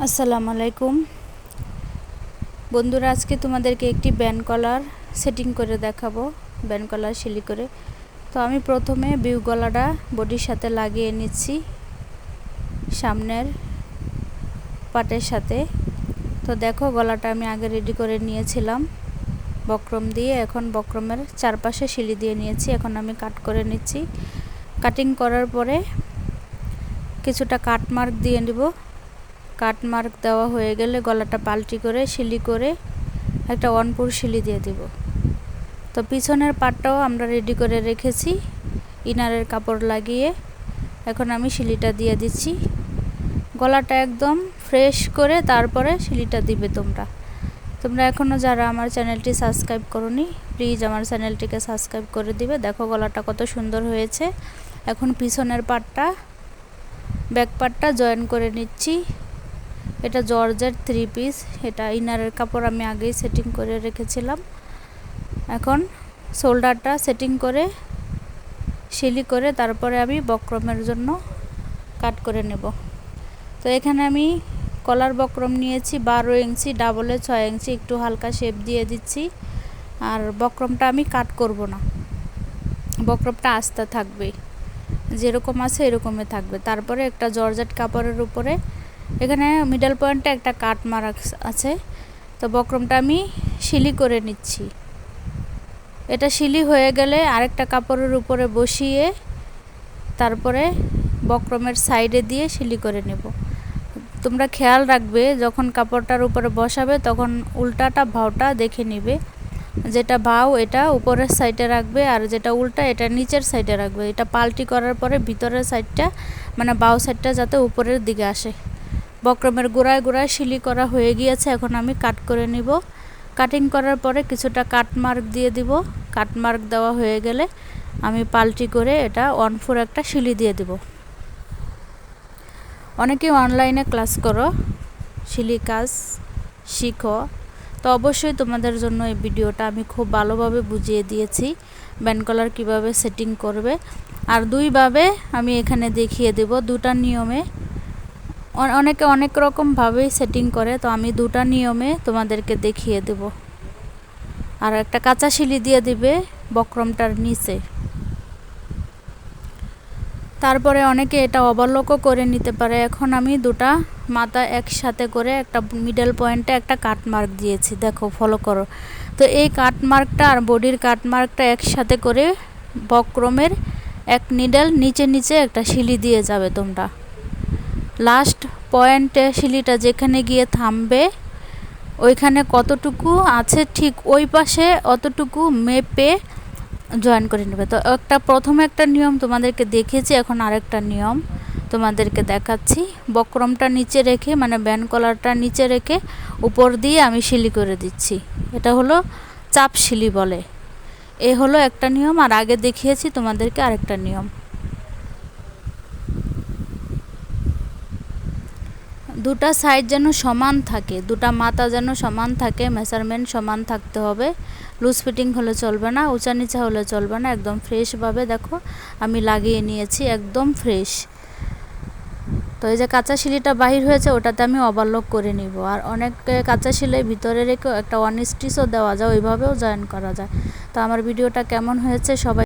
আসসালামু আলাইকুম বন্ধুরা, আজকে তোমাদেরকে একটি ব্যান্ড কলার সেটিং করে দেখাবো। ব্যান্ড কলার সিলি করে তো আমি প্রথমে বিউ গলাটা বডির সাথে লাগিয়ে নিচ্ছি, সামনের পাটের সাথে। তো দেখো, গলাটা আমি আগে রেডি করে নিয়েছিলাম বক্রম দিয়ে। এখন বক্রমের চারপাশে সিলি দিয়ে নিয়েছি। এখন আমি কাট করে নিচ্ছি। কাটিং করার পরে কিছুটা কাট মার্ক দিয়ে নেব। কাট মার্ক দেওয়া হয়ে গেলে গলাটা পাল্টি করে সিলি করে একটা ওয়ানপুর সিলি দিয়ে দেব। তো পিছনের পাটটাও আমরা রেডি করে রেখেছি ইনারের কাপড় লাগিয়ে। এখন আমি সিলিটা দিয়ে দিচ্ছি। গলাটা একদম ফ্রেশ করে তারপরে সিলিটা দিবে। তোমরা এখনও যারা আমার চ্যানেলটি সাবস্ক্রাইব করোনি, প্লিজ আমার চ্যানেলটিকে সাবস্ক্রাইব করে দিবে। দেখো গলাটা কত সুন্দর হয়েছে। এখন পিছনের পাটটা, ব্যাক পাটটা জয়েন করে নিচ্ছি। এটা জর্জেট 3 পিস। এটা ইনারের কাপড় আমি আগেই সেটিং করে রেখেছিলাম। এখন শোল্ডারটা সেটিং করে সিলি করে তারপরে আমি বক্রমের জন্য কাট করে নেব। তো এখানে আমি কলার বক্রম নিয়েছি 12 ইঞ্চি, ডাবলে 6 ইঞ্চি, একটু হালকা শেপ দিয়ে দিচ্ছি। আর বক্রমটা আমি কাট করব না, বক্রমটা আস্তে থাকবে, যেরকম আছে এরকমই থাকবে। তারপরে একটা জর্জেট কাপড়ের উপরে এখানে মিডল পয়েন্টে একটা কাট মার্ক আছে। তো বক্রমটা আমি সিলি করে নিচ্ছি। এটা সিলি হয়ে গেলে আরেকটা কাপড়ের উপরে বসিয়ে তারপরে বক্রমের সাইডে দিয়ে সিলি করে নেব। তোমরা খেয়াল রাখবে, যখন কাপড়টার উপরে বসাবে তখন উল্টাটা ভাওটা দেখে নিবে। যেটা ভাও এটা উপরের সাইডে রাখবে, আর যেটা উল্টা এটা নিচের সাইডে রাখবে। এটা পাল্টি করার পরে ভিতরের সাইডটা মানে বাও সাইডটা যাতে উপরের দিকে আসে। বক্রমের গোড়ায় গোড়ায় সিলি করা হয়ে গিয়েছে। এখন আমি কাট করে নিব। কাটিং করার পরে কিছুটা কাট মার্ক দিয়ে দিব। কাট মার্ক দেওয়া হয়ে গেলে আমি পাল্টি করে এটা 1/4 একটা সিলি দিয়ে দেব। অনেকে অনলাইনে ক্লাস করো, সিলি কাজ শিখো, তো অবশ্যই তোমাদের জন্য এই ভিডিওটা আমি খুব ভালোভাবে বুঝিয়ে দিয়েছি ব্যান্ড কলার কীভাবে সেটিং করবে। আর দুইভাবে আমি এখানে দেখিয়ে দেব, দুটা নিয়মে। অনেকে অনেক রকমভাবেই সেটিং করে, তো আমি দুটা নিয়মে তোমাদেরকে দেখিয়ে দেব। আর একটা কাঁচা সিলি দিয়ে দিবে বক্রমটার নিচে। তারপরে অনেকে এটা ওভারলকও করে নিতে পারে। এখন আমি দুটা মাথা একসাথে করে একটা মিডল পয়েন্টে একটা কাট মার্ক দিয়েছি, দেখো ফলো করো। তো এই কাট মার্কটা আর বডির কাট মার্কটা একসাথে করে বক্রমের এক নিডল নিচে নিচে একটা সিলি দিয়ে যাবে তোমরা। লাস্ট পয়েন্টে সিলিটা যেখানে গিয়ে থামবে ওইখানে কতটুকু আছে ঠিক ওই পাশে অতটুকু মেপে জয়েন করে নেবে। তো প্রথমে একটা নিয়ম তোমাদেরকে দেখিয়েছি, এখন আরেকটা নিয়ম তোমাদেরকে দেখাচ্ছি। বক্রমটা নিচে রেখে মানে ব্যান্ড কলারটা নিচে রেখে উপর দিয়ে আমি সিলি করে দিচ্ছি। এটা হলো চাপ সিলি বলে। এ হলো একটা নিয়ম। আর আগে দেখিয়েছি তোমাদেরকে আরেকটা নিয়ম। দুটা সাইড যেন সমান থাকে, দুটা মাথা যেন সমান থাকে, মেজারমেন্ট সমান থাকতে হবে। লুজ ফিটিং হলে চলবে না, উঁচা নিচা হলে চলবে না। একদম ফ্রেশভাবে দেখো আমি লাগিয়ে নিয়েছি, একদম ফ্রেশ। তো এই যে কাঁচা সিলিটা বাহির হয়েছে ওটাতে আমি ওভারলক করে নিব। আর অনেক কাঁচা সিলাই ভিতরে রেখে একটা 1 স্টিচও দেওয়া যায়, ওইভাবেও জয়েন করা যায়। তো আমার ভিডিওটা কেমন হয়েছে সবাই